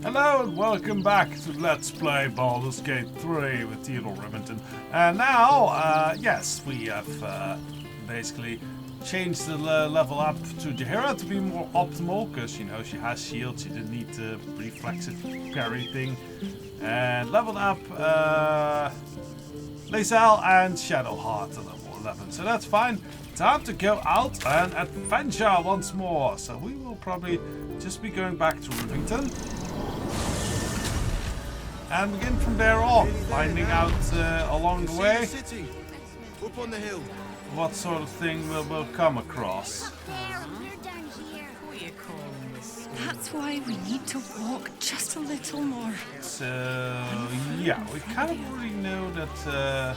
Hello and welcome back to Let's Play Baldur's Gate 3 with Teador Remington. And now, yes, we have basically changed the level up to Jahira to be more optimal, because, you know, she has shield, she didn't need the reflexive parry thing. And leveled up Lea'zel and Shadowheart to level 11, so that's fine. Time to go out and adventure once more. So we will probably just be going back to Remington. And begin from there on, finding out along the way what sort of thing we'll come across. That's why we need to walk just a little more. So, yeah, we kind of already know that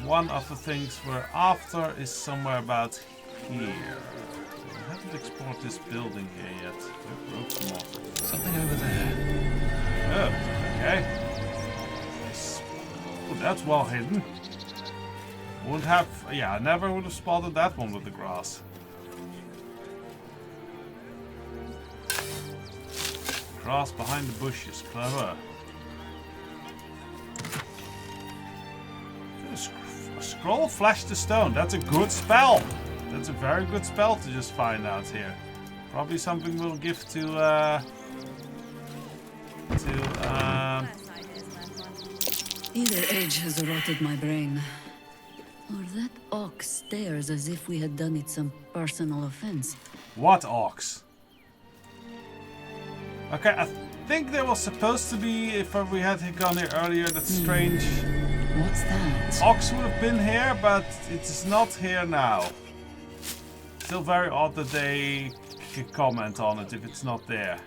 one of the things we're after is somewhere about here. We haven't explored this building here yet. We've broke some off. Something over there. Oh, okay. Oh, that's well hidden. Wouldn't have, yeah, I never would have spotted that one with the grass. Grass behind the bushes, clever. A scroll flash to stone, that's a good spell. That's a very good spell to just find out here. Probably something we'll give to Either age has rotted my brain, or that ox stares as if we had done it some personal offense. What ox? Okay, I think there was supposed to be, if we had gone here earlier, that strange... What's that? Ox would have been here, but it's not here now. Still very odd that they could comment on it if it's not there.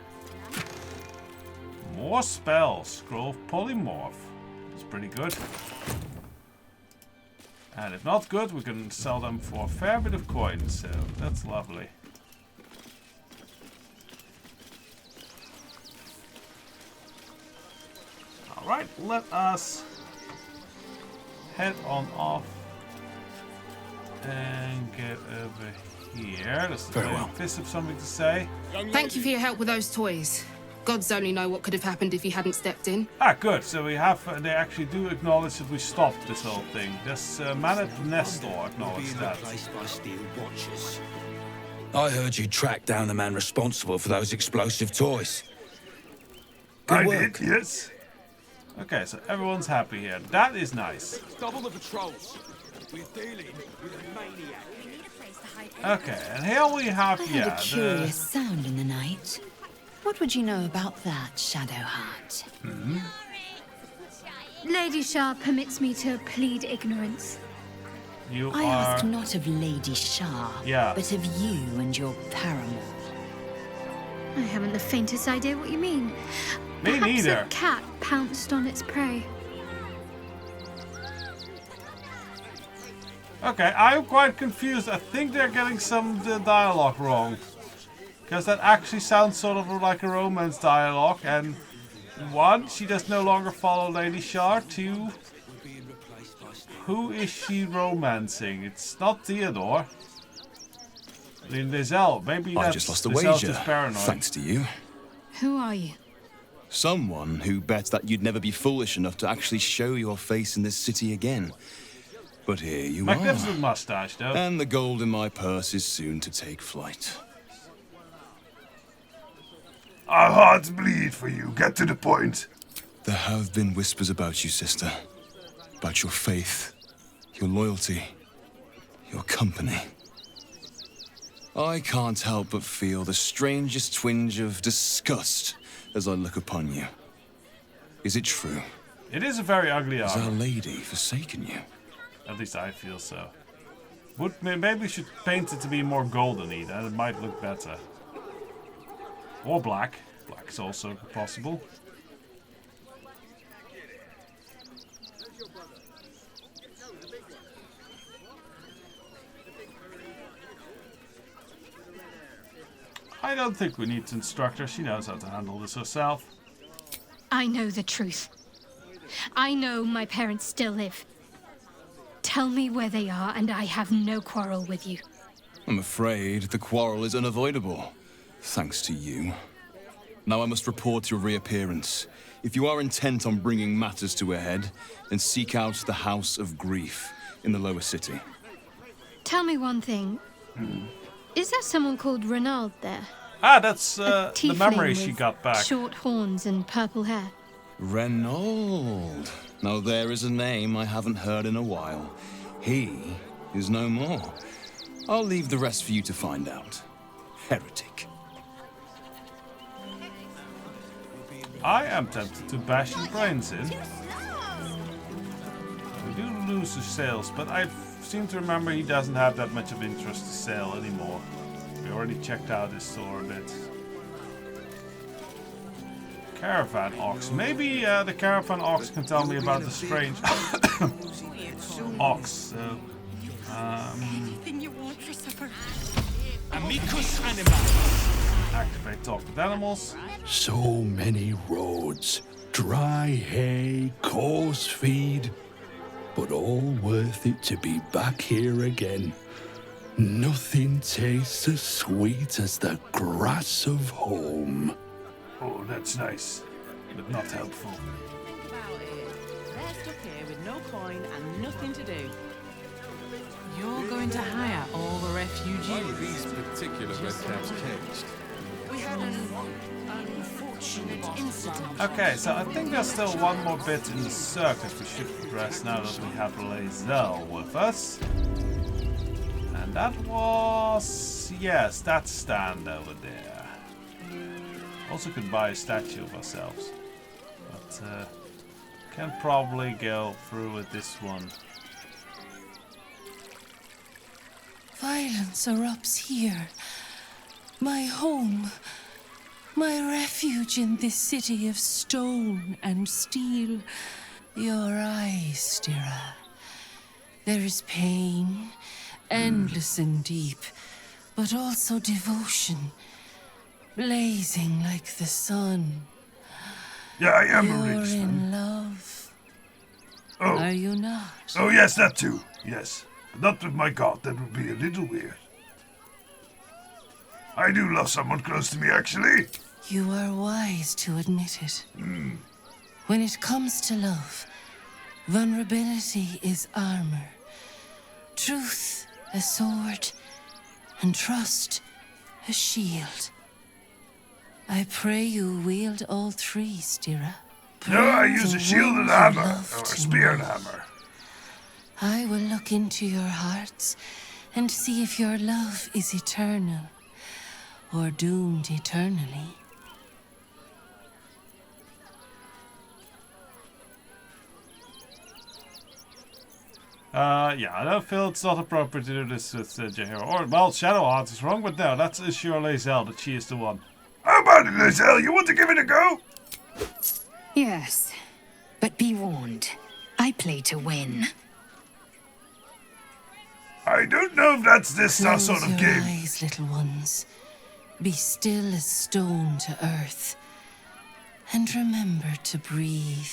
More spells. Scroll of Polymorph. That's pretty good. And if not good, we can sell them for a fair bit of coins, so that's lovely. Alright, let us head on off and get over here. Does the Fist have something to say? Thank you for your help with those toys. Gods only know what could have happened if you hadn't stepped in. Ah, good. So we have, they actually do acknowledge that we stopped this whole thing. Does Manet Nestor acknowledge that? I heard you tracked down the man responsible for those explosive toys. I did, yes. Okay, so everyone's happy here. That is nice. Double the patrols. We're dealing with a maniac. Okay, and here we have, I heard a curious sound in the night. What would you know about that, Shadowheart? Lady Shah permits me to plead ignorance. You I are... ask not of Lady Shah, Yeah. but of you and your paramour. I haven't the faintest idea what you mean. Me Perhaps neither. a cat pounced on its prey. Okay, I'm quite confused. I think they're getting some dialogue wrong. Because that actually sounds sort of like a romance dialogue. And one, she does no longer follow Lady Shar. Two, who is she romancing? It's not Teador. I mean, Lea'zel. Maybe I that's just lost a Lea'zel's wager, just paranoid. thanks to you. Who are you? Someone who bets that you'd never be foolish enough to actually show your face in this city again. But here you are. Magnificent mustache, though. And the gold in my purse is soon to take flight. Our hearts bleed for you. Get to the point. There have been whispers about you, sister. About your faith, your loyalty, your company. I can't help but feel the strangest twinge of disgust as I look upon you. Is it true? It is a very ugly Has Our armor. Lady forsaken you? At least I feel so. Maybe we should paint it to be more golden-y, then it might look better. Or black. Black is also possible. I don't think we need to instruct her. She knows how to handle this herself. I know the truth. I know my parents still live. Tell me where they are, and I have no quarrel with you. I'm afraid the quarrel is unavoidable, thanks to you. Now I must report your reappearance. If you are intent on bringing matters to a head, then seek out the House of Grief in the lower city. Tell me one thing. Is there someone called Renald there? Ah, that's A the memory tiefling she with got back. short horns and purple hair. Reynold. Now there is a name I haven't heard in a while. He is no more. I'll leave the rest for you to find out. Heretic. I am tempted to bash his brains in. We do lose his sales, but I seem to remember he doesn't have that much of interest to sell anymore. We already checked out his store a bit. Caravan ox. Maybe the caravan ox can tell me about the strange ox. Anything you want for supper. Amicus animalis. Activate talk with animals. So many roads, dry hay, coarse feed, but all worth it to be back here again. Nothing tastes as sweet as the grass of home. Oh, that's nice, but not helpful. Think about it. They're stuck here with no coin and nothing to do. You're going to hire all the refugees. These particular redcaps caged. We had an unfortunate incident. Okay, so I think there's still one more bit in the circuit we should address now that we have Lea'zel with us. And that was... yes, that stand over there. Also could buy a statue of ourselves. But can probably go through with this one. Violence erupts here. My home. My refuge in this city of stone and steel. Your eyes, Stira. There is pain, endless and deep, but also devotion, blazing like the sun. Yeah, I am a You're rich man. in love. Oh. Are you not? Oh, yes, that too. Yes. But not with my god, that would be a little weird. I do love someone close to me, actually. You are wise to admit it. When it comes to love, vulnerability is armor, truth a sword, and trust a shield. I pray you wield all three, Stira. No, I Bring use the a shield one and you hammer, love or a to spear and me. hammer. I will look into your hearts and see if your love is eternal or doomed eternally. Yeah, I don't feel it's not appropriate to do this with Jahira. Or, well, Shadowheart is wrong, but no, that's sure Lea'zel, that she is the one. How about it, Lea'zel? You want to give it a go? Yes, but be warned. I play to win. I don't know if that's this Close sort of your game. eyes, little ones. Be still as stone to earth. And remember to breathe.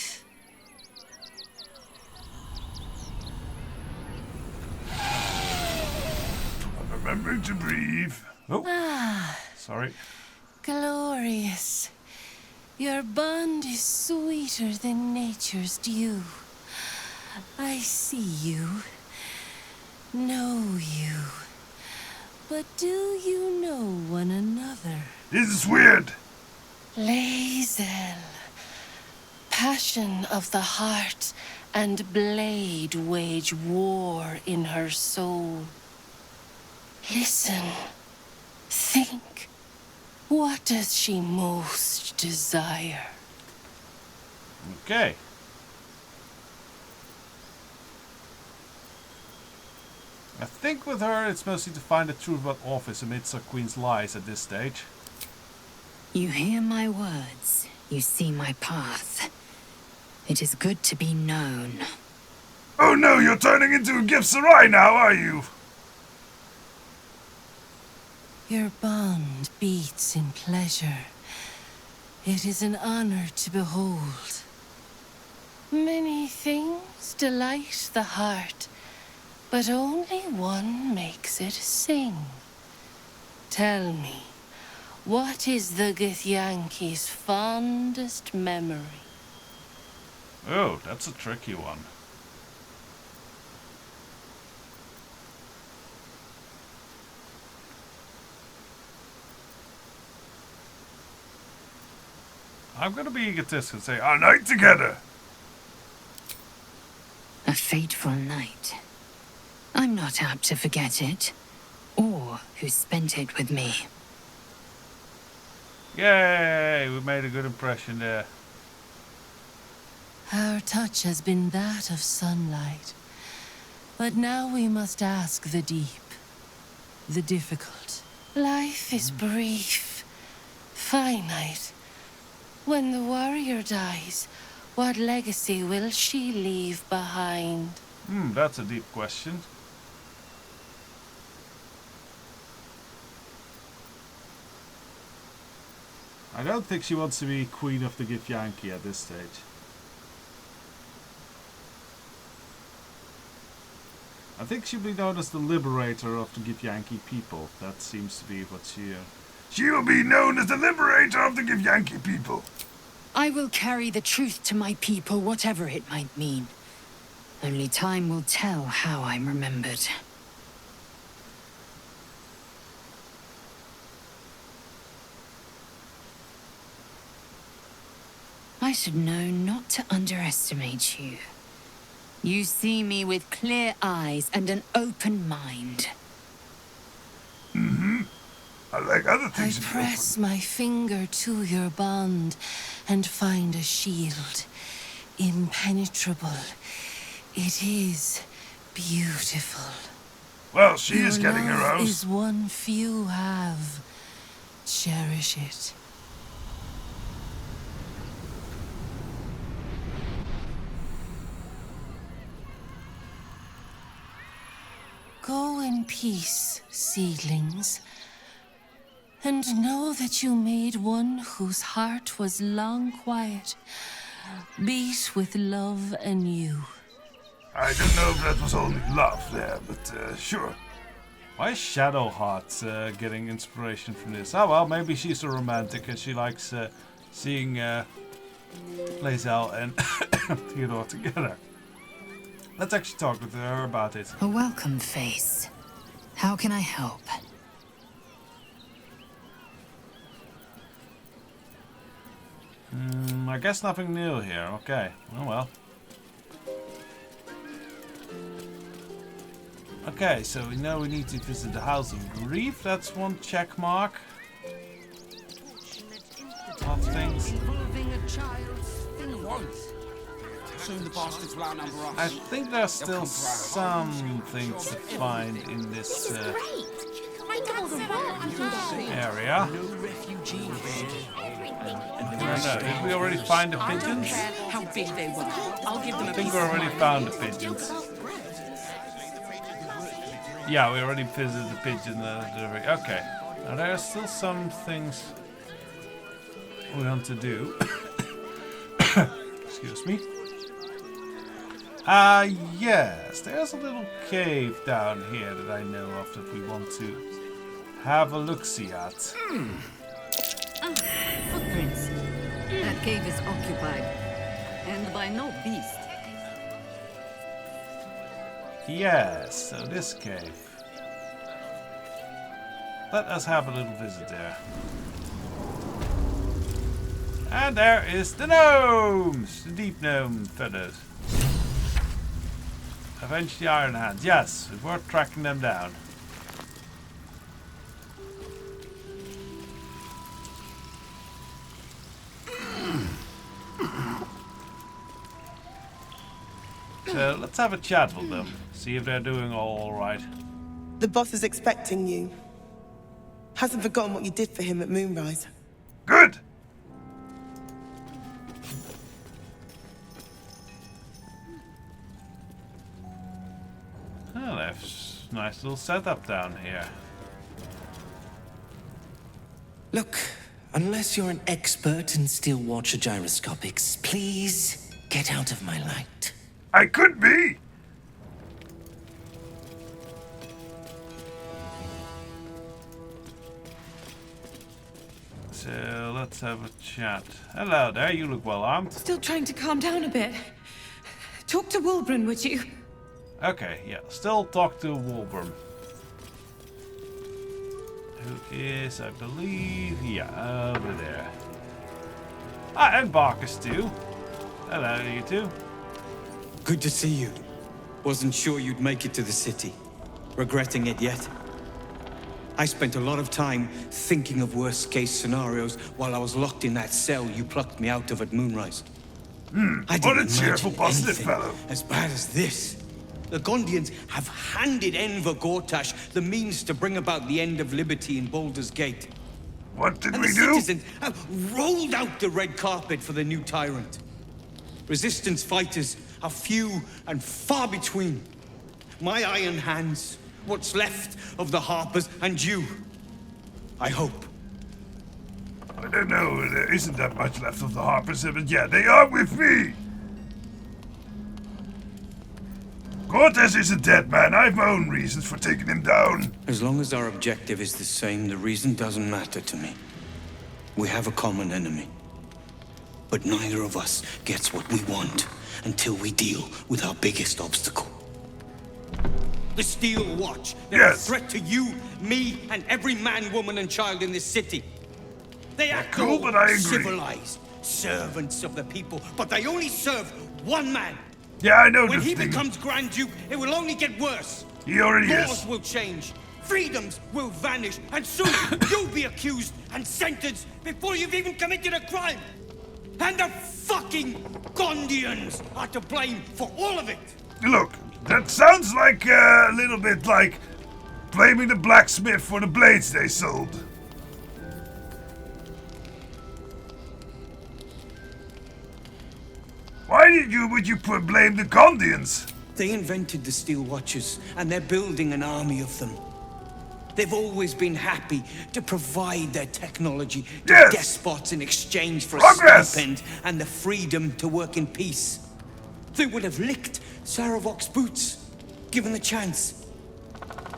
Remember to breathe. Oh, sorry. Glorious. Your bond is sweeter than nature's dew. I see you. Know you. But do you know one another? This is weird. Lea'zel. Passion of the heart and blade wage war in her soul. Listen. Think. What does she most desire? Okay. I think with her it's mostly to find the truth about Orphis amidst her queen's lies at this stage. You hear my words. You see my path. It is good to be known. Oh no, you're turning into a Gift Sarai now, are you? Your bond beats in pleasure. It is an honor to behold. Many things delight the heart, but only one makes it sing. Tell me, What is the Githyanki's fondest memory? Oh, that's a tricky one. I'm gonna be egotistic and say our night together. A fateful night. I'm not apt to forget it, or who spent it with me. Yay! We made a good impression there. Our touch has been that of sunlight. But now we must ask the deep, the difficult. Life is brief, finite. When the warrior dies, what legacy will she leave behind? That's a deep question. I don't think she wants to be Queen of the Githyanki at this stage. I think she'll be known as the liberator of the Githyanki people. That seems to be what she... She will be known as the liberator of the Githyanki people. I will carry the truth to my people, whatever it might mean. Only time will tell how I'm remembered. I should know not to underestimate you. You see me with clear eyes and an open mind. I like other I things. press my finger to your bond and find a shield. Impenetrable. It is beautiful. Well, she is Your getting love aroused. is one few have. Cherish it. Go in peace, seedlings, and know that you made one whose heart was long quiet, beat with love anew. I don't know if that was only love there, but sure. Why is Shadowheart getting inspiration from this? Oh well, maybe she's a romantic and she likes seeing Lea'zel and Teador together. Let's actually talk with her about it. A welcome face. How can I help? I guess nothing new here. Okay. Oh well. Okay, so we know we need to visit the House of Grief. That's one check mark. Of things. Soon the bastards will outnumber us. I think there's still some things to find in this area. I don't know, did we already find the pigeons? How big they were. I'll give them I a think piece we of already my found the pigeons. Yeah, we already visited the pigeon. Okay. Now there's still some things we want to do. Excuse me. Yes, there's a little cave down here that I know of that we want to have a look-see at. Footprints. That cave is occupied. And by no beast. Yes, so this cave. Let us have a little visit there. And there is the gnomes! The deep gnome feathers. Avenge the Iron Hands. Yes, it's worth tracking them down. So let's have a chat with them. See if they're doing all right. The boss is expecting you. Hasn't forgotten what you did for him at Moonrise. Good! Oh, that's a nice little setup down here. Look, unless you're an expert in steel watcher gyroscopics, please get out of my light. I could be! let's have a chat. Hello there, you look well armed. Still trying to calm down a bit. Talk to Wilburn, would you? Okay, yeah, still talk to Wilburn. Who is, I believe, yeah, over there. Ah, and Barkus too. Hello, you two. Good to see you. Wasn't sure you'd make it to the city. Regretting it yet? I spent a lot of time thinking of worst-case scenarios while I was locked in that cell you plucked me out of at Moonrise. I what a didn't cheerful, imagine positive anything fellow. as bad as this. The Gondians have handed Enver Gortash the means to bring about the end of liberty in Baldur's Gate. What did And we the do? citizens have rolled out the red carpet for the new tyrant. Resistance fighters are few and far between. My iron hands, what's left of the Harpers, and you. I hope. I don't know, there isn't that much left of the Harpers, but yeah, they are with me! Cortez isn't dead, man. I have my own reasons for taking him down. As long as our objective is the same, the reason doesn't matter to me. We have a common enemy. But neither of us gets what we want until we deal with our biggest obstacle. The Steel Watch. They're a threat to you, me, and every man, woman, and child in this city. They are cool, but I agree. Civilized servants of the people, but they only serve one man. Yeah, I know When this he thing. becomes Grand Duke, it will only get worse. He already Laws is. will change. Freedoms will vanish. And soon, you'll be accused and sentenced before you've even committed a crime. And the fucking Gondians are to blame for all of it. Look, that sounds like a little bit like blaming the blacksmith for the blades they sold. Why would you blame the Gondians? They invented the Steel Watchers, and they're building an army of them. They've always been happy to provide their technology to despots in exchange for a stipend and the freedom to work in peace. They would have licked Saravok's boots, given the chance.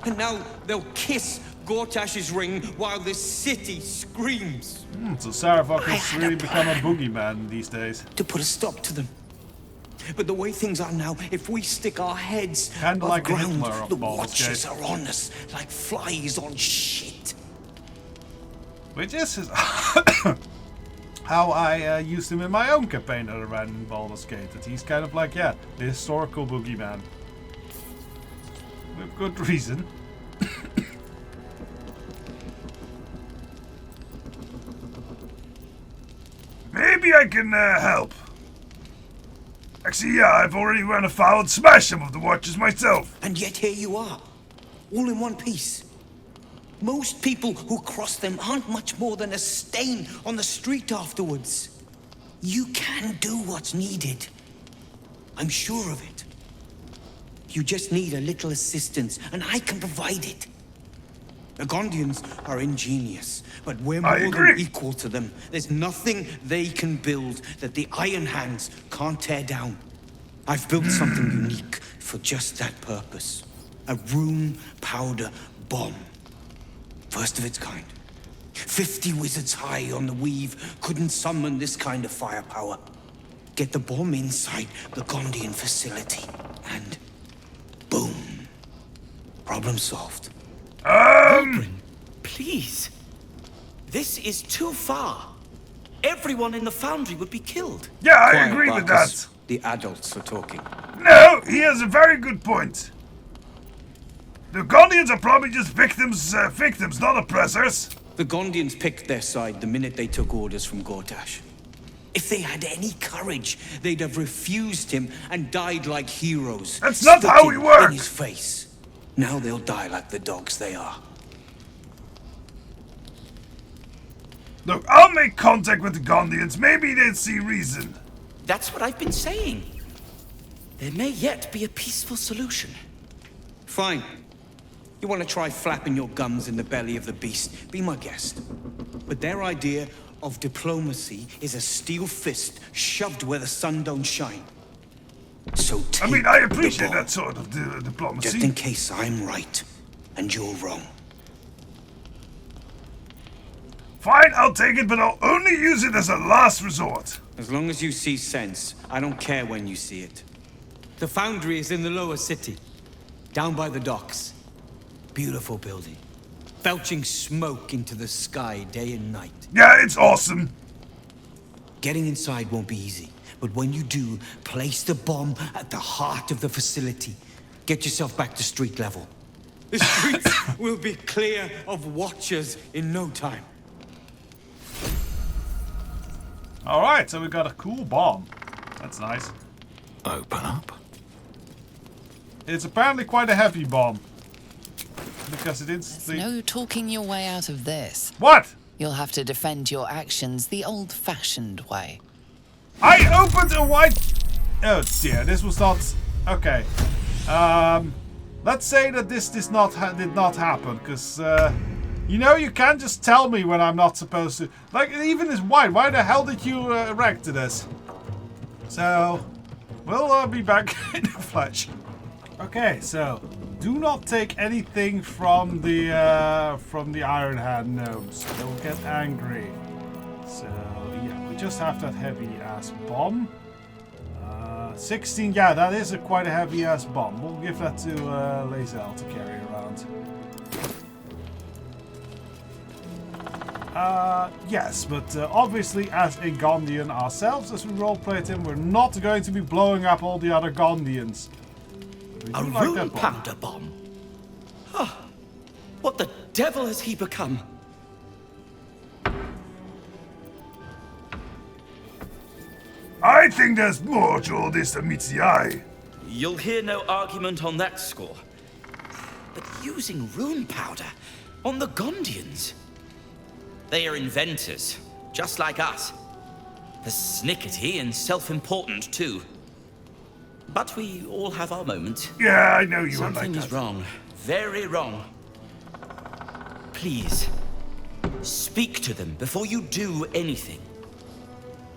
And now they'll kiss Gortash's ring while this city screams. So Saravok has really become a boogeyman these days. To put a stop to them. But the way things are now, if we stick our heads Kinda above like the ground, Hitler of the Baldur's Watchers Gate. are on us like flies on shit. Which is how I used him in my own campaign that I ran in Baldur's Gate. That he's kind of like, yeah, the historical boogeyman. With good reason. Maybe I can help. Actually, yeah, I've already run afoul and smashed some of the watches myself. And yet here you are, all in one piece. Most people who cross them aren't much more than a stain on the street afterwards. You can do what's needed. I'm sure of it. You just need a little assistance, and I can provide it. The Gondians are ingenious, but we're more than equal to them. There's nothing they can build that the Iron Hands can't tear down. I've built something unique for just that purpose. A room powder bomb. First of its kind. 50 wizards high on the weave couldn't summon this kind of firepower. Get the bomb inside the Gondian facility, and boom. Problem solved. Please. This is too far. Everyone in the foundry would be killed. Yeah, I Quiet, agree with Barkus. that. The adults are talking. No, he has a very good point. The Gondians are probably just victims, not oppressors. The Gondians picked their side the minute they took orders from Gortash. If they had any courage, they'd have refused him and died like heroes. That's not how we spitting work. in his face. Now they'll die like the dogs they are. Look, I'll make contact with the Gondians. Maybe they'd see reason. That's what I've been saying. There may yet be a peaceful solution. Fine. You want to try flapping your gums in the belly of the beast? Be my guest. But their idea of diplomacy is a steel fist shoved where the sun don't shine. So take I mean, I the appreciate ball. that sort of diplomacy. Just in case I'm right and you're wrong. Fine, I'll take it, but I'll only use it as a last resort. As long as you see sense, I don't care when you see it. The foundry is in the lower city, down by the docks. Beautiful building, belching smoke into the sky day and night. Yeah, it's awesome. Getting inside won't be easy, but when you do, place the bomb at the heart of the facility. Get yourself back to street level. The streets will be clear of watchers in no time. Alright, so we got a cool bomb. That's nice. Open up. It's apparently quite a heavy bomb. Because it instantly... No talking your way out of this. What? You'll have to defend your actions the old-fashioned way. I opened a white... Oh dear, this was not... Okay. Let's say that this did not happen, because... you know, you can't just tell me when I'm not supposed to. Like, it even is white. Why the hell did you erect this? So, we'll be back in the flesh. Okay, so do not take anything from the Iron Hand gnomes. They'll get angry. So yeah, we just have that heavy ass bomb. 16. Yeah, that is quite a heavy ass bomb. We'll give that to Lea'zel to carry around. Yes, but obviously as a Gondian ourselves, as we roleplayed him, we're not going to be blowing up all the other Gondians. A rune powder bomb? Oh, what the devil has he become? I think there's more to all this than meets the eye. You'll hear no argument on that score. But using rune powder on the Gondians? They are inventors, just like us. Persnickety and self-important, too. But we all have our moments. Yeah, I know you are like that. Something is wrong. Very wrong. Please, speak to them before you do anything.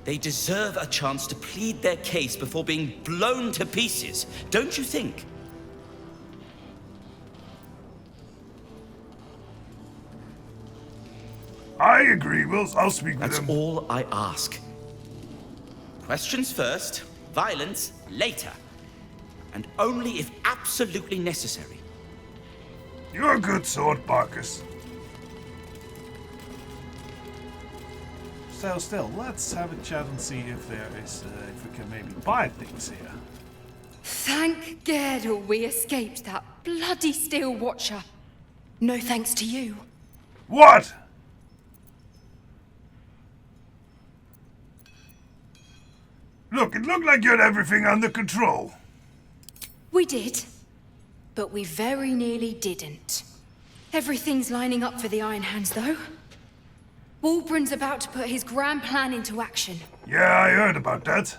They deserve a chance to plead their case before being blown to pieces, don't you think? I agree, I'll speak with them. That's all I ask. Questions first, violence later. And only if absolutely necessary. You're a good sword, Barkus. So still, let's have a chat and see if there is, if we can maybe buy things here. Thank Teador we escaped that bloody Steel Watcher. No thanks to you. What? Look, it looked like you had everything under control. We did, but we very nearly didn't. Everything's lining up for the Iron Hands, though. Wulbren's about to put his grand plan into action. Yeah, I heard about that.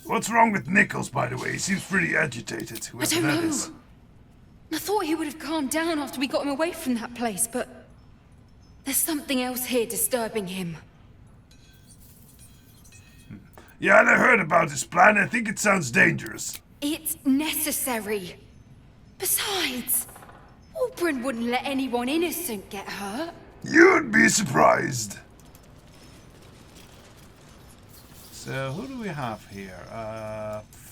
What's wrong with Nichols, by the way? He seems pretty agitated. I don't know. I thought he would have calmed down after we got him away from that place, but there's something else here disturbing him. Yeah, and I heard about his plan. I think it sounds dangerous. It's necessary. Besides, Wulbren wouldn't let anyone innocent get hurt. You'd be surprised. So, who do we have here?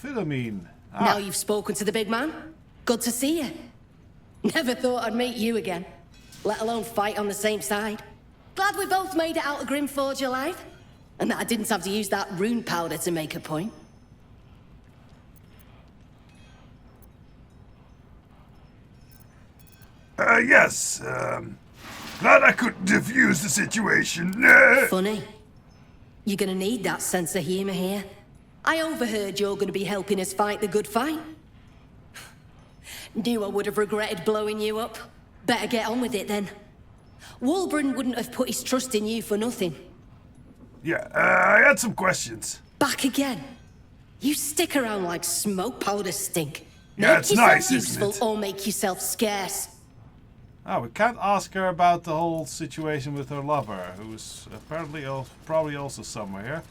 Philomene. Now you've spoken to the big man. Good to see you. Never thought I'd meet you again, let alone fight on the same side. Glad we both made it out of Grimforge alive, and that I didn't have to use that rune powder to make a point. Yes, glad I could defuse the situation. Funny. You're gonna need that sense of humor here. I overheard you're gonna be helping us fight the good fight. Knew I would have regretted blowing you up. Better get on with it then. Wulbren wouldn't have put his trust in you for nothing. Yeah, I had some questions. Back again. You stick around like smoke powder stink. Yeah, make it's yourself nice, useful isn't it? or make yourself scarce. Oh, we can't ask her about the whole situation with her lover, who's apparently probably also somewhere here.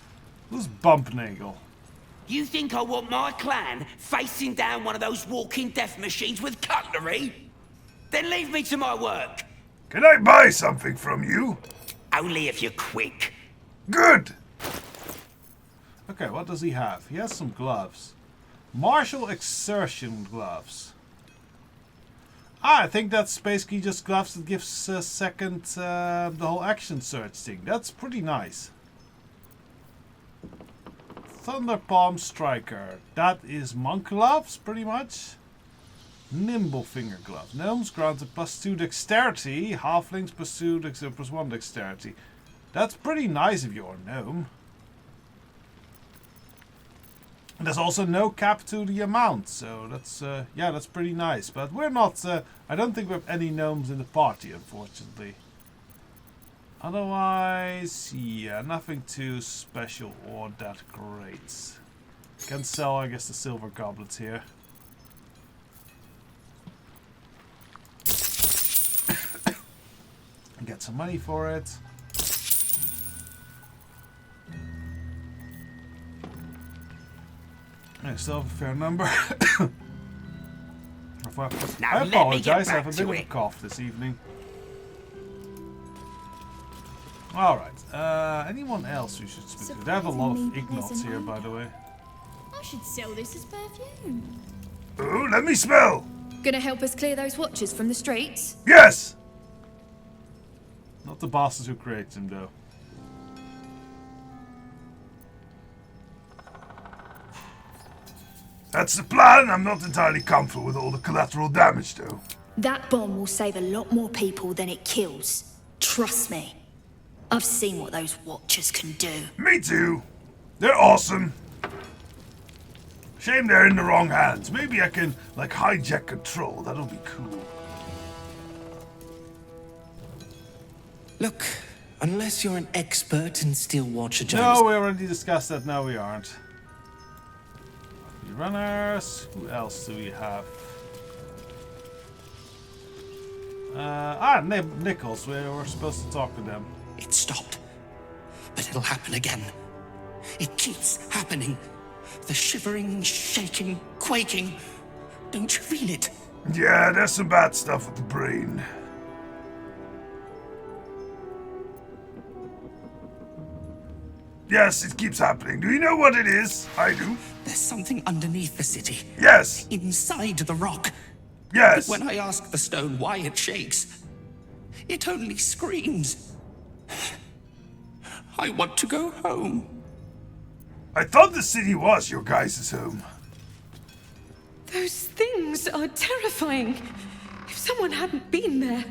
Who's Bumpnagel? You think I want my clan facing down one of those walking death machines with cutlery? Then leave me to my work. Can I buy something from you? Only if you're quick. Good! Okay, what does he have? He has some gloves. Martial exertion gloves. I think that's basically just gloves that gives a second the whole action search thing. That's pretty nice. Thunder Palm Striker. That is monk gloves, pretty much. Nimble Finger Gloves. Gnomes granted +2 dexterity. Halflings +1 dexterity. That's pretty nice if you're a gnome. And there's also no cap to the amount, so that's yeah, that's pretty nice. But we're not. I don't think we have any gnomes in the party, unfortunately. Otherwise, yeah, nothing too special or that great. Can sell, I guess, the silver goblets here. Get some money for it. I still have a fair number. I apologize, I have a bit of a cough this evening. Alright, anyone else we should speak to? They have a lot of ignots here, by the way. I should sell this as perfume. Oh, let me smell! Gonna help us clear those watchers from the streets? Yes! Not the bastards who create them, though. That's the plan. I'm not entirely comfortable with all the collateral damage, though. That bomb will save a lot more people than it kills. Trust me. I've seen what those watchers can do. Me too. They're awesome. Shame they're in the wrong hands. Maybe I can, like, hijack control. That'll be cool. Look, unless you're an expert in steel watcher No, we already discussed that. No, we aren't. Runners. Who else do we have? Nichols. We were supposed to talk to them. It stopped. But it'll happen again. It keeps happening. The shivering, shaking, quaking. Don't you feel it? Yeah, there's some bad stuff with the brain. Yes, it keeps happening. Do you know what it is? I do. There's something underneath the city. Yes. Inside the rock. Yes. But when I ask the stone why it shakes, it only screams. I want to go home. I thought the city was your guys' home. Those things are terrifying. If someone hadn't been there.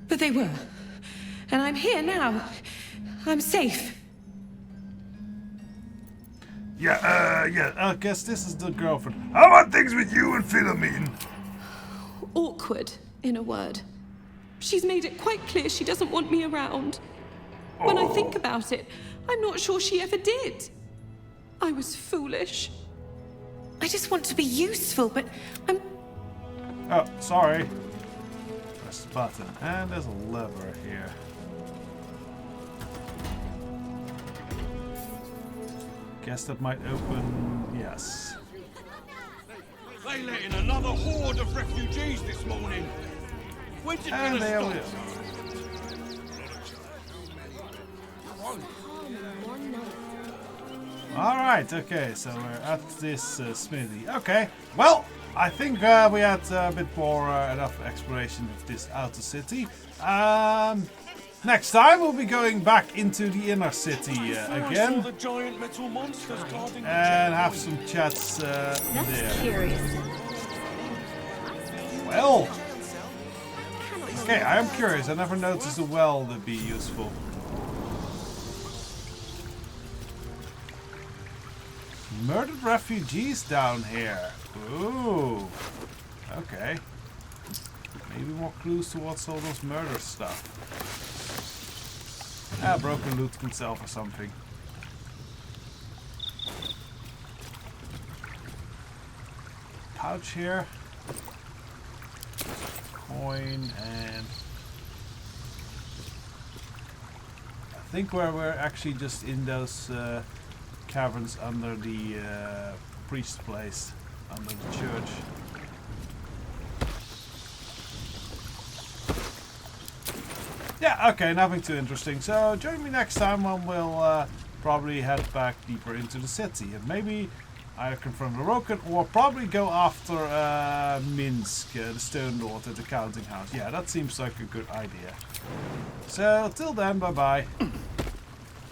But they were. And I'm here now. I'm safe. Yeah, I guess this is the girlfriend. How are things with you and Philomene? Awkward, in a word. She's made it quite clear she doesn't want me around. When I think about it, I'm not sure she ever did. I was foolish. I just want to be useful, but I'm... Oh, sorry. Press the button. And there's a lever here. Guess that might open... yes. They let in another horde of refugees this morning. When's it And there we go. Alright, okay, so we're at this smithy. Okay, well, I think we had a bit more enough exploration of this outer city. Next time we'll be going back into the inner city again. And have some chats there. Curious. Well, okay, I am curious. I never noticed a well to be useful. Murdered refugees down here. Ooh. Okay. Maybe more clues towards all those murder stuff. Ah, broken loot can sell for something. Pouch here. Coin and... I think we're actually just in those caverns under the priest's place, under the church. Yeah, okay, nothing too interesting. So join me next time when we'll probably head back deeper into the city. And maybe either confront the Roken or probably go after Minsk, the Stone Lord at the counting house. Yeah, that seems like a good idea. So till then, bye-bye.